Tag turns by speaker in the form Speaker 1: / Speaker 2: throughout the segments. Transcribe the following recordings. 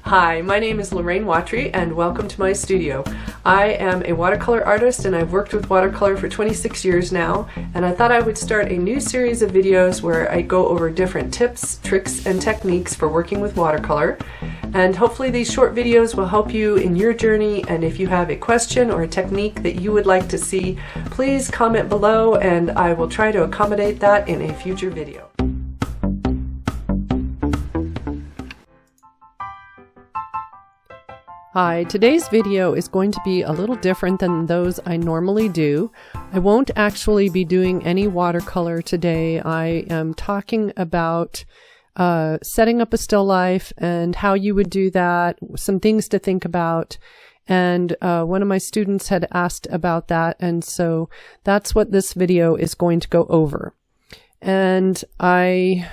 Speaker 1: Hi, my name is Lorraine Watry and welcome to my studio. I am a watercolor artist and I've worked with watercolor for 26 years now, and I thought I would start a new series of videos where I go over different tips, tricks, and techniques for working with watercolor. And hopefully these short videos will help you in your journey, and if you have a question or a technique that you would like to see, please comment below and I will try to accommodate that in a future video. Hi, today's video is going to be a little different than those I normally do. I won't actually be doing any watercolor today. I am talking about setting up a still life and how you would do that, some things to think about. And one of my students had asked about that, and so that's what this video is going to go over. And I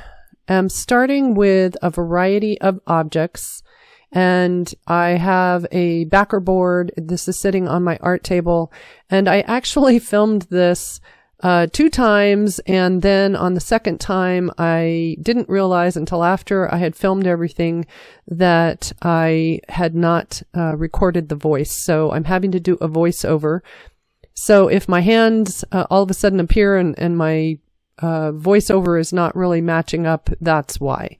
Speaker 1: am starting with a variety of objects. And I have a backer board. This is sitting on my art table. And I actually filmed this 2 times. And then on the second time, I didn't realize until after I had filmed everything that I had not recorded the voice. So I'm having to do a voiceover. So if my hands all of a sudden appear and my voiceover is not really matching up, that's why.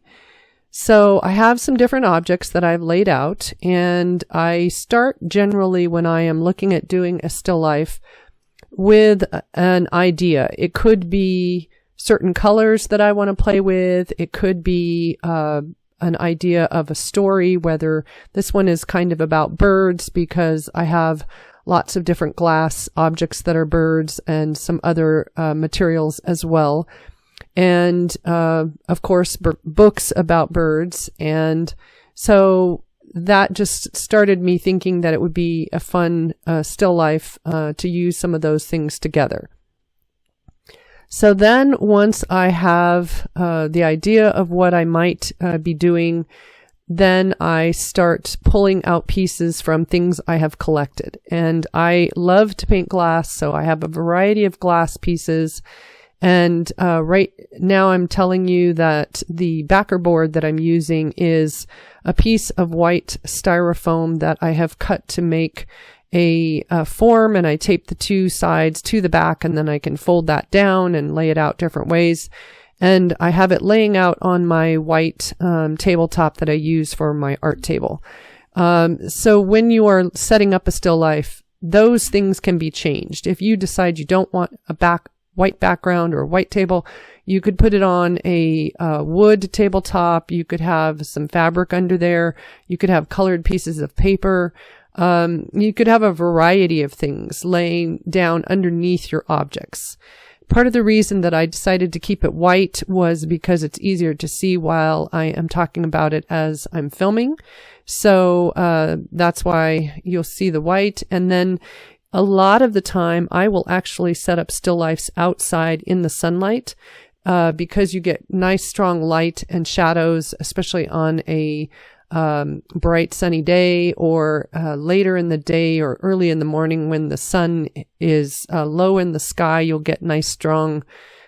Speaker 1: So I have some different objects that I've laid out, and I start generally when I am looking at doing a still life with an idea. It could be certain colors that I want to play with. It could be an idea of a story, whether this one is kind of about birds because I have lots of different glass objects that are birds and some other materials as well. And, of course, books about birds. And so that just started me thinking that it would be a fun, still life, to use some of those things together. So then once I have, the idea of what I might, be doing, then I start pulling out pieces from things I have collected. And I love to paint glass, so I have a variety of glass pieces. And right now I'm telling you that the backer board that I'm using is a piece of white styrofoam that I have cut to make a form, and I tape the 2 sides to the back, and then I can fold that down and lay it out different ways. And I have it laying out on my white tabletop that I use for my art table. So when you are setting up a still life, those things can be changed. If you decide you don't want a white background or a white table, you could put it on a wood tabletop. You could have some fabric under there. You could have colored pieces of paper. You could have a variety of things laying down underneath your objects. Part of the reason that I decided to keep it white was because it's easier to see while I am talking about it as I'm filming. So that's why you'll see the white. And then a lot of the time, I will actually set up still lifes outside in the sunlight because you get nice strong light and shadows, especially on a bright sunny day or later in the day or early in the morning when the sun is low in the sky. You'll get nice strong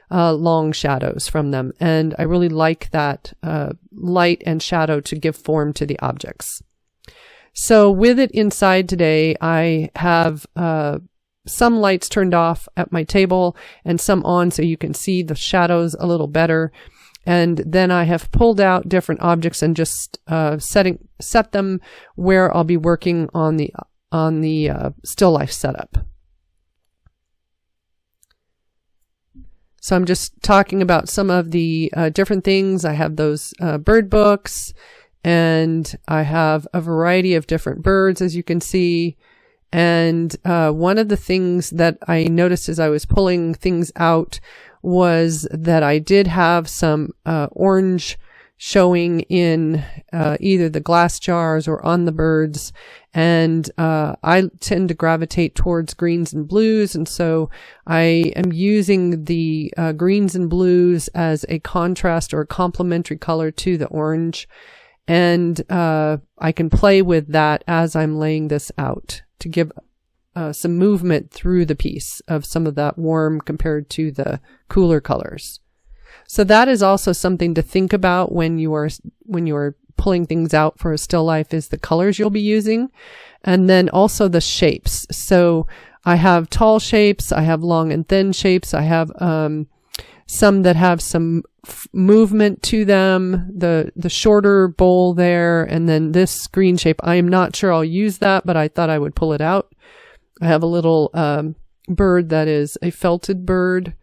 Speaker 1: long shadows from them. And I really like that light and shadow to give form to the objects. So with it inside today, I have some lights turned off at my table and some on so you can see the shadows a little better. And then I have pulled out different objects and just set them where I'll be working on the still life setup. So I'm just talking about some of the different things. I have those bird books. And I have a variety of different birds, as you can see. And one of the things that I noticed as I was pulling things out was that I did have some orange showing in either the glass jars or on the birds. And I tend to gravitate towards greens and blues. And so I am using the greens and blues as a contrast or a complementary color to the orange. And I can play with that as I'm laying this out to give some movement through the piece of some of that warm compared to the cooler colors. So that is also something to think about when you are pulling things out for a still life is the colors you'll be using, and then also the shapes. So I have tall shapes, I have long and thin shapes, I have some that have some movement to them, the shorter bowl there, and then this green shape. I am not sure I'll use that, but I thought I would pull it out. I have a little bird that is a felted bird.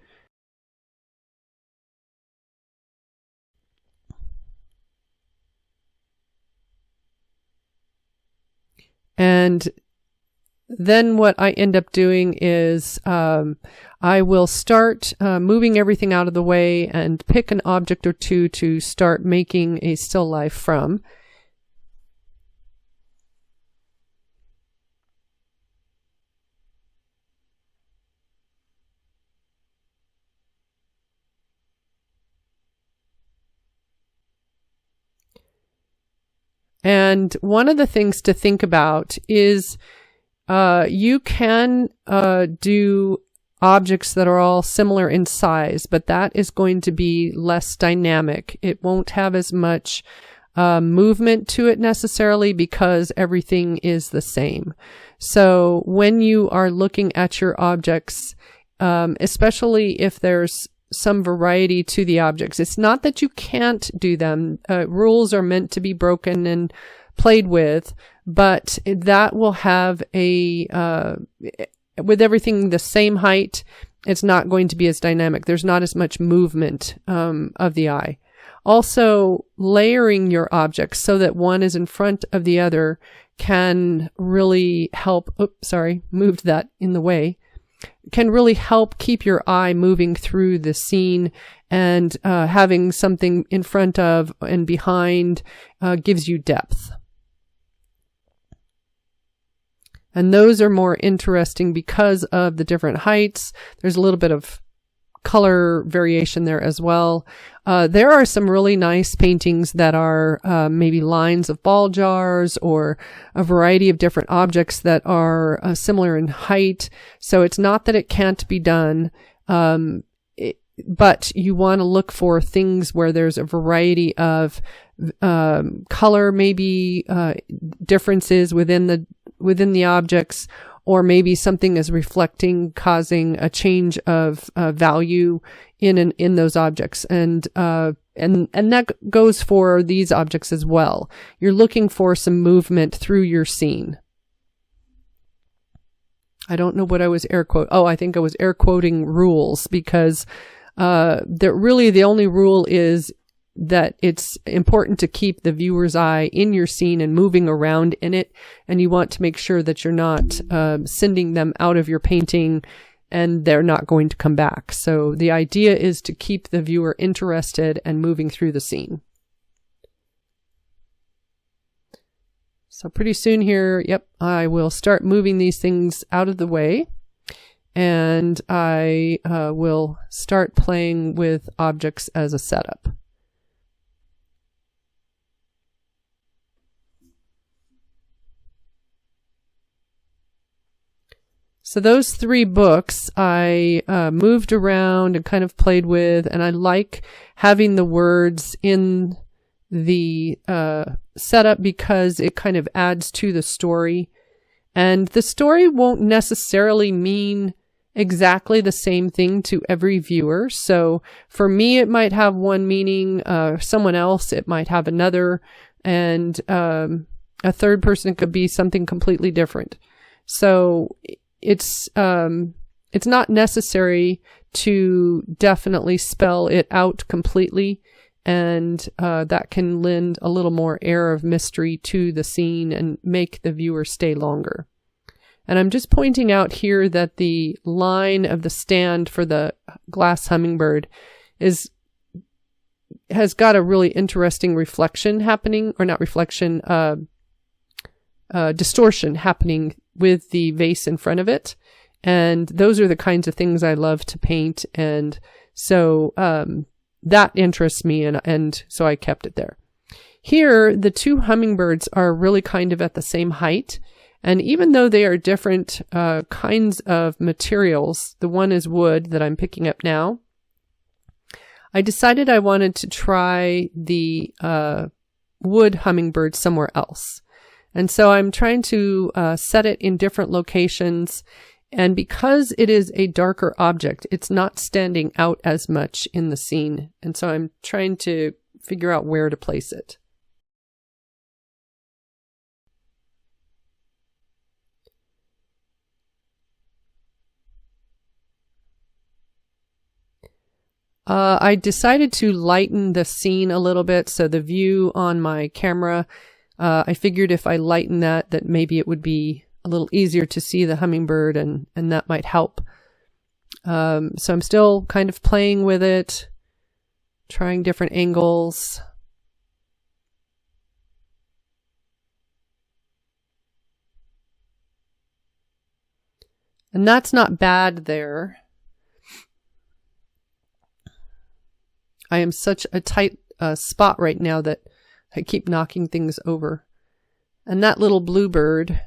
Speaker 1: And then what I end up doing is I will start moving everything out of the way and pick an object or two to start making a still life from. And one of the things to think about is you can do objects that are all similar in size, but that is going to be less dynamic. It won't have as much movement to it necessarily because everything is the same. So when you are looking at your objects, especially if there's some variety to the objects, it's not that you can't do them. Rules are meant to be broken and played with, but that will have with everything the same height, it's not going to be as dynamic. There's not as much movement of the eye. Also, layering your objects so that one is in front of the other can really help. Oops, sorry, moved that in the way. Can really help keep your eye moving through the scene, and having something in front of and behind gives you depth. And those are more interesting because of the different heights. There's a little bit of color variation there as well. There are some really nice paintings that are maybe lines of ball jars or a variety of different objects that are similar in height. So it's not that it can't be done, but you want to look for things where there's a variety of color, maybe differences within the objects, or maybe something is reflecting, causing a change of value in those objects, and that goes for these objects as well. You're looking for some movement through your scene. I don't know what I was I think I was air quoting rules, because really the only rule is that it's important to keep the viewer's eye in your scene and moving around in it, and you want to make sure that you're not sending them out of your painting and they're not going to come back. So the idea is to keep the viewer interested and moving through the scene. So pretty soon here, I will start moving these things out of the way, and I will start playing with objects as a setup. So those 3 books I moved around and kind of played with, and I like having the words in the setup because it kind of adds to the story. And the story won't necessarily mean exactly the same thing to every viewer. So for me, it might have one meaning, someone else, it might have another, and a third person, it could be something completely different. So it's not necessary to definitely spell it out completely, and that can lend a little more air of mystery to the scene and make the viewer stay longer. And I'm just pointing out here that the line of the stand for the glass hummingbird has got a really interesting reflection happening, or not reflection, distortion happening with the vase in front of it. And those are the kinds of things I love to paint. And so that interests me, and so I kept it there. Here, the 2 hummingbirds are really kind of at the same height. And even though they are different kinds of materials, the one is wood that I'm picking up now, I decided I wanted to try the wood hummingbird somewhere else. And so I'm trying to set it in different locations. And because it is a darker object, it's not standing out as much in the scene. And so I'm trying to figure out where to place it. I decided to lighten the scene a little bit. So the view on my camera, I figured if I lighten that maybe it would be a little easier to see the hummingbird, and that might help. So I'm still kind of playing with it, trying different angles. And that's not bad there. I am such a tight spot right now that I keep knocking things over. And that little bluebird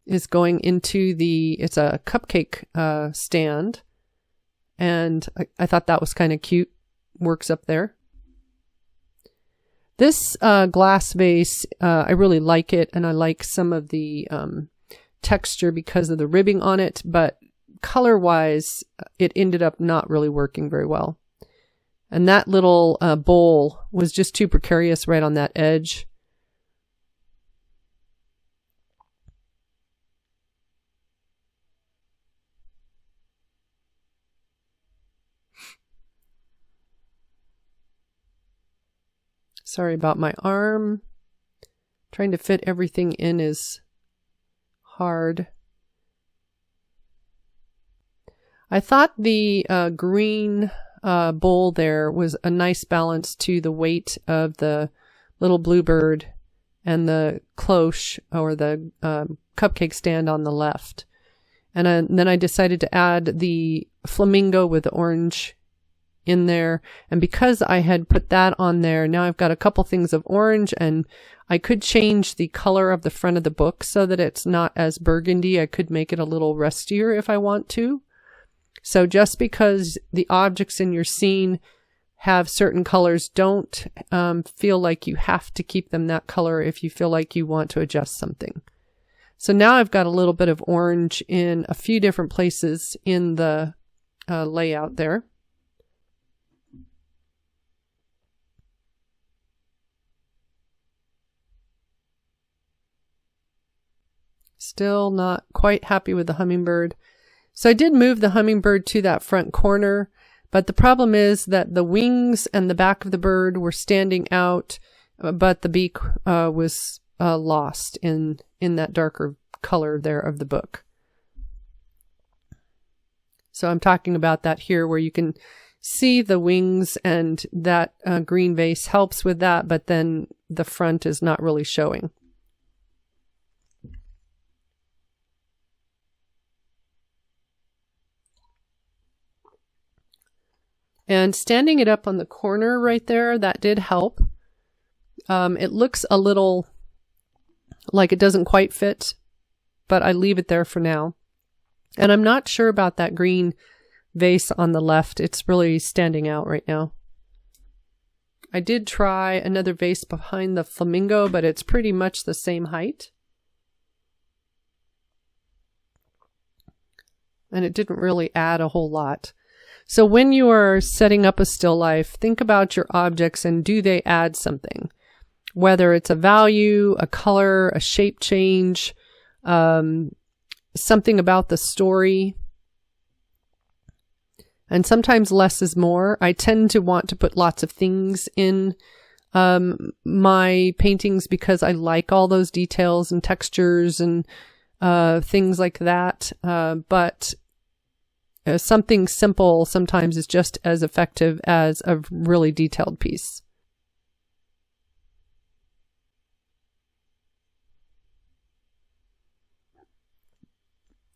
Speaker 1: is going into it's a cupcake stand. And I thought that was kind of cute. Works up there. This glass vase, I really like it. And I like some of the texture because of the ribbing on it. But color-wise, it ended up not really working very well. And that little bowl was just too precarious right on that edge. Sorry about my arm. Trying to fit everything in is hard. I thought the green bowl there was a nice balance to the weight of the little bluebird and the cloche or the cupcake stand on the left. And then I decided to add the flamingo with the orange in there. And because I had put that on there, now I've got a couple things of orange, and I could change the color of the front of the book so that it's not as burgundy. I could make it a little rustier if I want to. So just because the objects in your scene have certain colors, don't feel like you have to keep them that color if you feel like you want to adjust something. So now I've got a little bit of orange in a few different places in the layout there. Still not quite happy with the hummingbird. So I did move the hummingbird to that front corner, but the problem is that the wings and the back of the bird were standing out, but the beak was lost in that darker color there of the book. So I'm talking about that here where you can see the wings, and that green vase helps with that, but then the front is not really showing. And standing it up on the corner right there, that did help. It looks a little like it doesn't quite fit, but I leave it there for now. And I'm not sure about that green vase on the left. It's really standing out right now. I did try another vase behind the flamingo, but it's pretty much the same height. And it didn't really add a whole lot. So when you are setting up a still life, think about your objects and do they add something? Whether it's a value, a color, a shape change, something about the story. And sometimes less is more. I tend to want to put lots of things in my paintings because I like all those details and textures and things like that. But something simple sometimes is just as effective as a really detailed piece.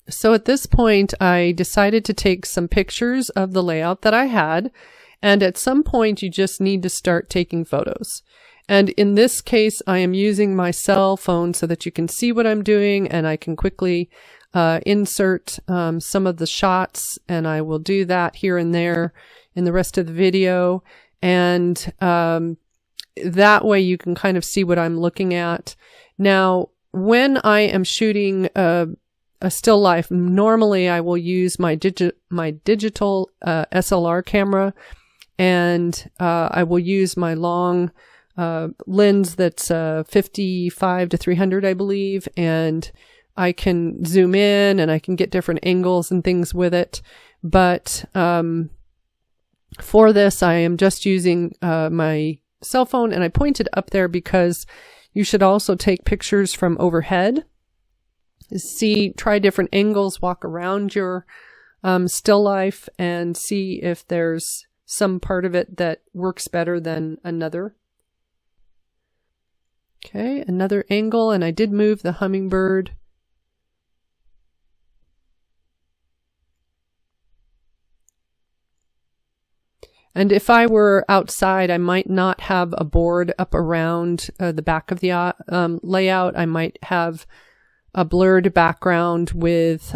Speaker 1: So at this point, I decided to take some pictures of the layout that I had. And at some point, you just need to start taking photos. And in this case, I am using my cell phone so that you can see what I'm doing, and I can quickly insert some of the shots, and I will do that here and there in the rest of the video. And that way you can kind of see what I'm looking at. Now, when I am shooting a still life, normally I will use my digital SLR camera, and I will use my long lens that's 55 to 300, I believe, and I can zoom in and I can get different angles and things with it. But for this, I am just using my cell phone, and I pointed up there because you should also take pictures from overhead. Try different angles, walk around your still life, and see if there's some part of it that works better than another. Okay, another angle, and I did move the hummingbird. And if I were outside, I might not have a board up around the back of the layout. I might have a blurred background with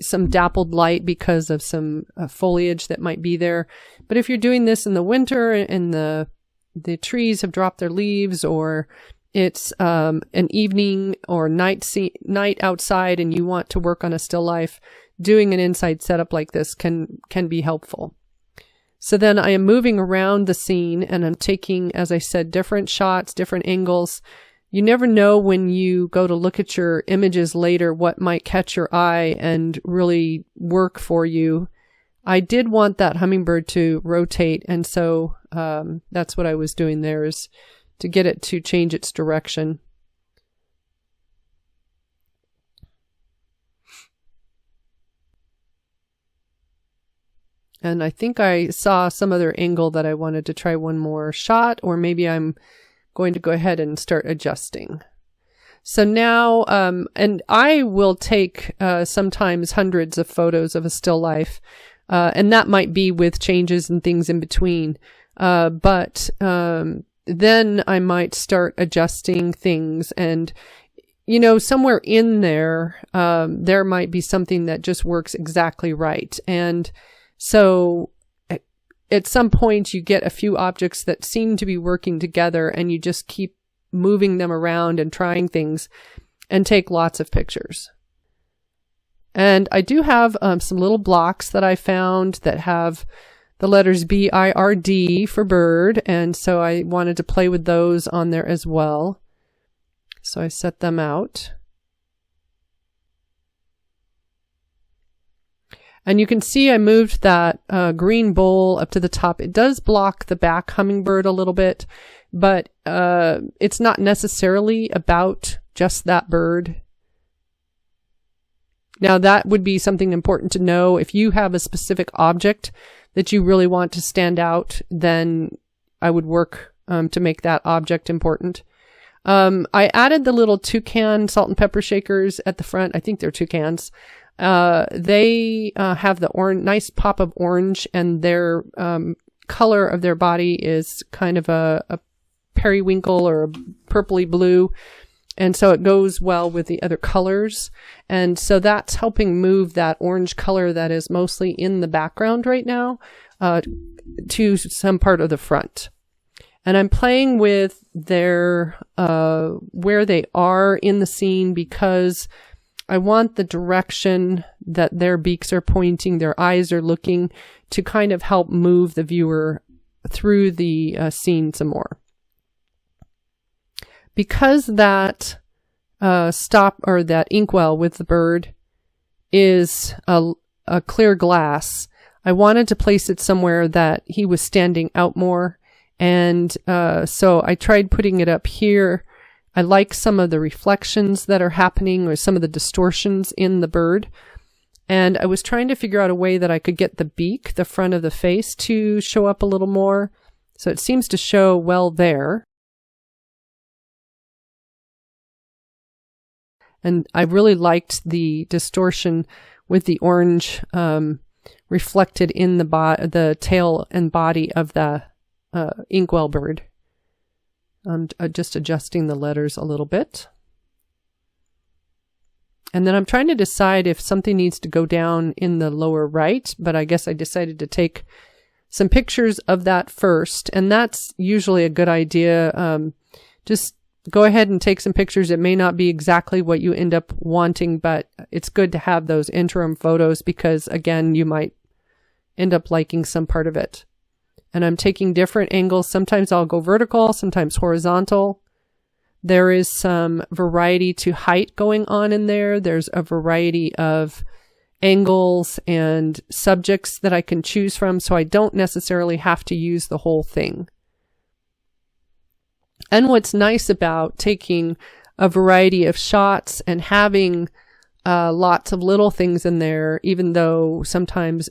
Speaker 1: some dappled light because of some foliage that might be there. But if you're doing this in the winter and the trees have dropped their leaves, or it's an evening or night outside and you want to work on a still life, doing an inside setup like this can be helpful. So then I am moving around the scene, and I'm taking, as I said, different shots, different angles. You never know when you go to look at your images later what might catch your eye and really work for you. I did want that hummingbird to rotate, and so that's what I was doing there, is to get it to change its direction. And I think I saw some other angle that I wanted to try one more shot, or maybe I'm going to go ahead and start adjusting. So now, and I will take sometimes hundreds of photos of a still life, and that might be with changes and things in between. But then I might start adjusting things, and somewhere in there, there might be something that just works exactly right. And so at some point you get a few objects that seem to be working together, and you just keep moving them around and trying things and take lots of pictures. And I do have some little blocks that I found that have the letters BIRD for bird, and so I wanted to play with those on there as well. So I set them out. And you can see I moved that green bowl up to the top. It does block the back hummingbird a little bit, but it's not necessarily about just that bird. Now, that would be something important to know. If you have a specific object that you really want to stand out, then I would work to make that object important. I added the little toucan salt and pepper shakers at the front. I think they're toucans. They have the nice pop of orange, and their color of their body is kind of a periwinkle or a purpley blue, and so it goes well with the other colors, and so that's helping move that orange color that is mostly in the background right now to some part of the front. And I'm playing with their where they are in the scene, because I want the direction that their beaks are pointing, their eyes are looking, to kind of help move the viewer through the scene some more. Because that that inkwell with the bird is a clear glass, I wanted to place it somewhere that he was standing out more. And so I tried putting it up here. I like some of the reflections that are happening, or some of the distortions in the bird. And I was trying to figure out a way that I could get the beak, the front of the face, to show up a little more. So it seems to show well there. And I really liked the distortion with the orange reflected in the tail and body of the inkwell bird. I'm just adjusting the letters a little bit. And then I'm trying to decide if something needs to go down in the lower right, but I guess I decided to take some pictures of that first, and that's usually a good idea. Just go ahead and take some pictures. It may not be exactly what you end up wanting, but it's good to have those interim photos because, again, you might end up liking some part of it. And I'm taking different angles. Sometimes I'll go vertical, sometimes horizontal. There is some variety to height going on in there. There's a variety of angles and subjects that I can choose from, so I don't necessarily have to use the whole thing. And what's nice about taking a variety of shots and having lots of little things in there, even though sometimes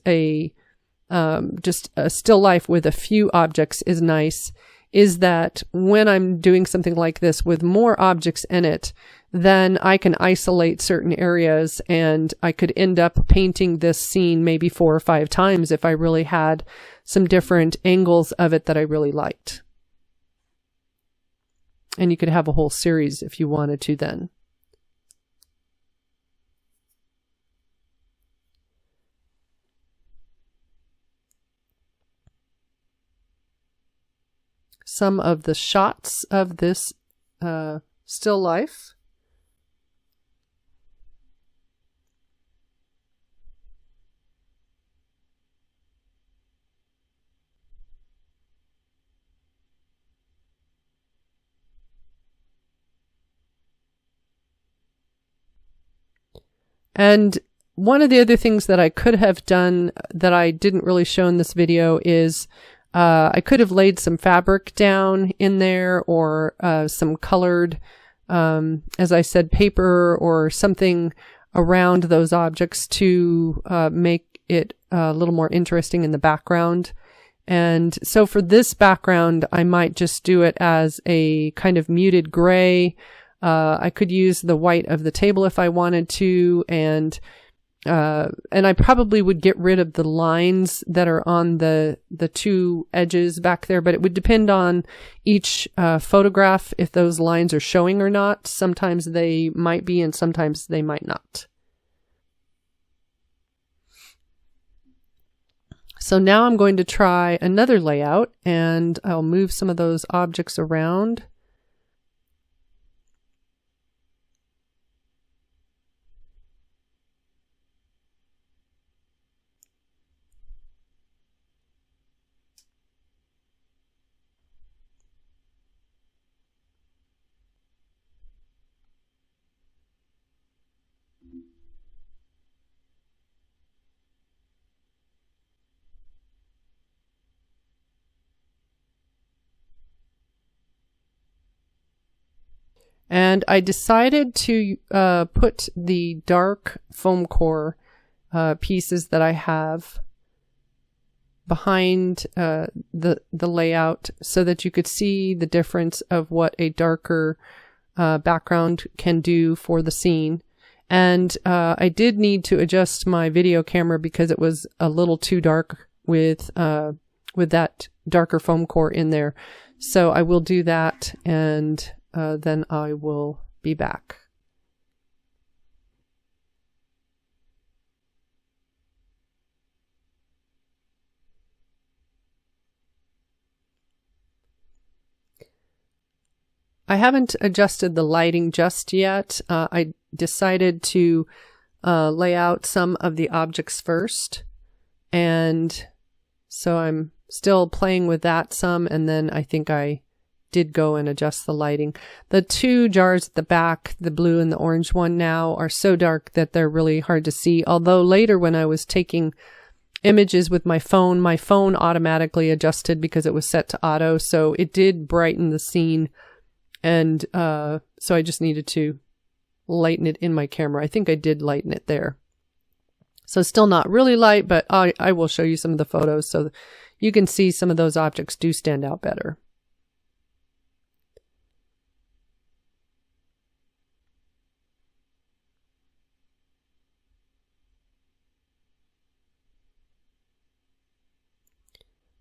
Speaker 1: just a still life with a few objects is nice, is that when I'm doing something like this with more objects in it, then I can isolate certain areas and I could end up painting this scene maybe 4 or 5 times if I really had some different angles of it that I really liked. And you could have a whole series if you wanted to then. Some of the shots of this still life. And one of the other things that I could have done that I didn't really show in this video is I could have laid some fabric down in there or some colored, as I said, paper or something around those objects to make it a little more interesting in the background. And so for this background, I might just do it as a kind of muted gray. I could use the white of the table if I wanted to, and I probably would get rid of the lines that are on the two edges back there, but it would depend on each photograph if those lines are showing or not. Sometimes they might be and sometimes they might not. So now I'm going to try another layout, and I'll move some of those objects around. And I decided to put the dark foam core pieces that I have behind the layout so that you could see the difference of what a darker background can do for the scene. And I did need to adjust my video camera because it was a little too dark with that darker foam core in there. So I will do that, and then I will be back. I haven't adjusted the lighting just yet. I decided to lay out some of the objects first, and so I'm still playing with that some, and then I think I did go and adjust the lighting. The two jars at the back, the blue and the orange one now, are so dark that they're really hard to see. Although later when I was taking images with my phone automatically adjusted because it was set to auto, so it did brighten the scene. And so I just needed to lighten it in my camera. I think I did lighten it there. So still not really light, but I will show you some of the photos so you can see some of those objects do stand out better.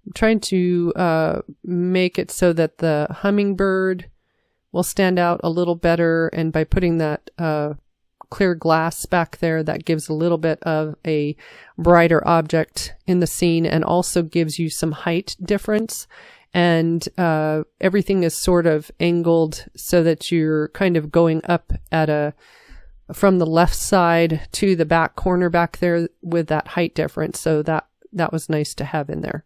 Speaker 1: I'm trying to make it so that the hummingbird will stand out a little better, and by putting that clear glass back there that gives a little bit of a brighter object in the scene and also gives you some height difference. And everything is sort of angled so that you're kind of going up at from the left side to the back corner back there with that height difference. So that was nice to have in there.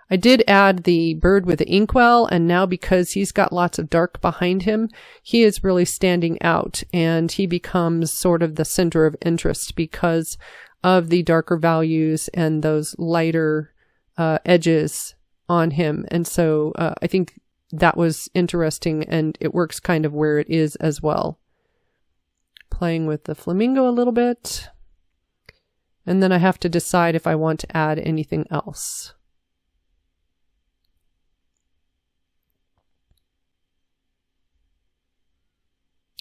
Speaker 1: I did add the bird with the inkwell, and now because he's got lots of dark behind him, he is really standing out, and he becomes sort of the center of interest because of the darker values and those lighter edges on him. And so I think that was interesting, and it works kind of where it is as well. Playing with the flamingo a little bit, and then I have to decide if I want to add anything else.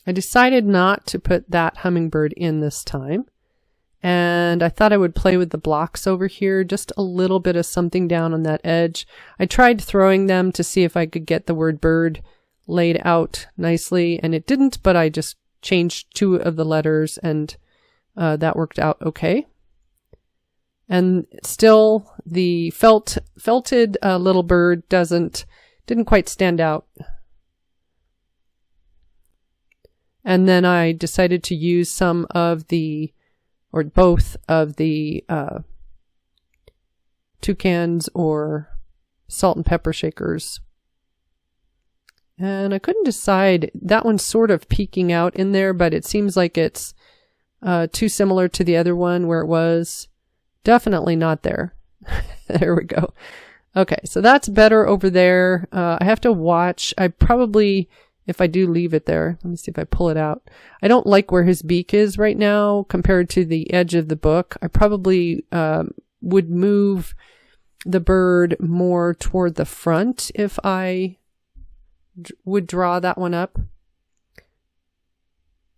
Speaker 1: I decided not to put that hummingbird in this time, and I thought I would play with the blocks over here, just a little bit of something down on that edge. I tried throwing them to see if I could get the word bird laid out nicely, and it didn't, but I just changed 2 of the letters, and that worked out okay. And still, the felted little bird didn't quite stand out. And then I decided to use some of or both of the toucans or salt and pepper shakers. And I couldn't decide. That one's sort of peeking out in there, but it seems like it's too similar to the other one where it was. Definitely not there. There we go. Okay, so that's better over there. I have to watch. I probably, if I do leave it there, let me see if I pull it out. I don't like where his beak is right now compared to the edge of the book. I probably would move the bird more toward the front if I would draw that one up.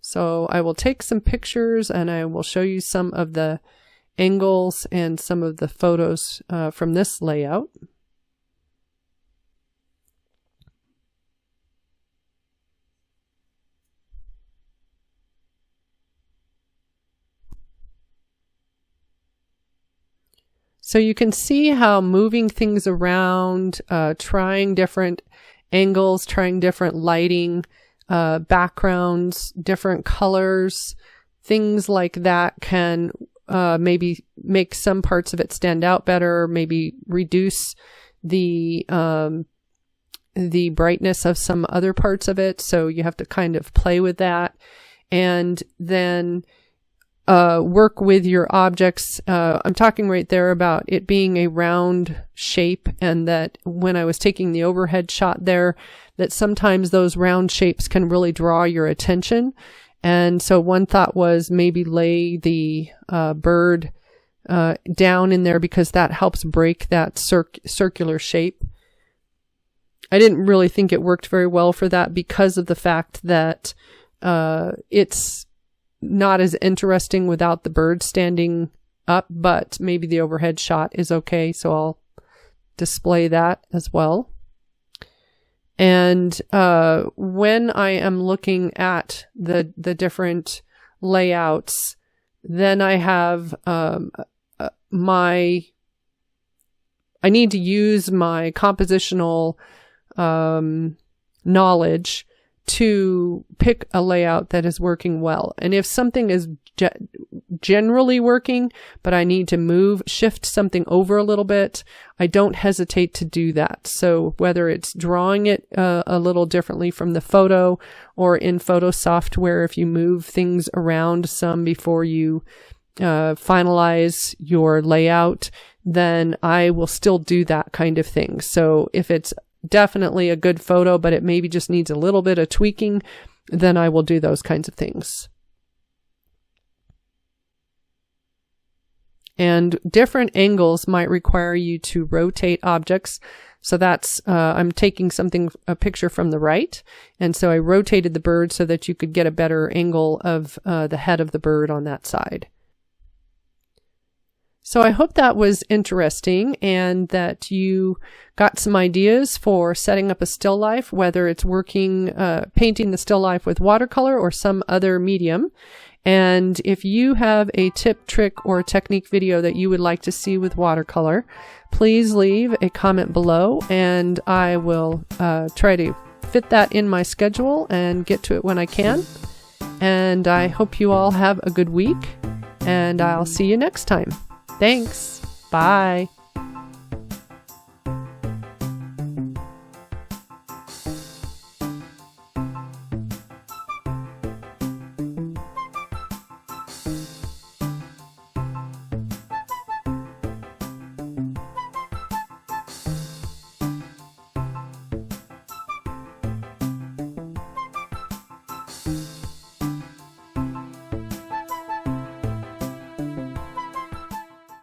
Speaker 1: So I will take some pictures and I will show you some of the angles and some of the photos from this layout. So you can see how moving things around, trying different angles, trying different lighting, backgrounds, different colors, things like that can maybe make some parts of it stand out better, maybe reduce the brightness of some other parts of it. So you have to kind of play with that, and then work with your objects. I'm talking right there about it being a round shape, and that when I was taking the overhead shot there, that sometimes those round shapes can really draw your attention. And so one thought was maybe lay the bird down in there because that helps break that circular shape. I didn't really think it worked very well for that because of the fact that it's not as interesting without the bird standing up, but maybe the overhead shot is okay, so I'll display that as well. And when I am looking at the different layouts, then I have I need to use my compositional knowledge to pick a layout that is working well. And if something is generally working, but I need to shift something over a little bit, I don't hesitate to do that. So whether it's drawing it a little differently from the photo, or in photo software, if you move things around some before you finalize your layout, then I will still do that kind of thing. So if it's definitely a good photo, but it maybe just needs a little bit of tweaking, then I will do those kinds of things. And different angles might require you to rotate objects. So that's, I'm taking a picture from the right. And so I rotated the bird so that you could get a better angle of the head of the bird on that side. So I hope that was interesting and that you got some ideas for setting up a still life, whether it's painting the still life with watercolor or some other medium. And if you have a tip, trick, or technique video that you would like to see with watercolor, please leave a comment below, and I will try to fit that in my schedule and get to it when I can. And I hope you all have a good week, and I'll see you next time. Thanks. Bye.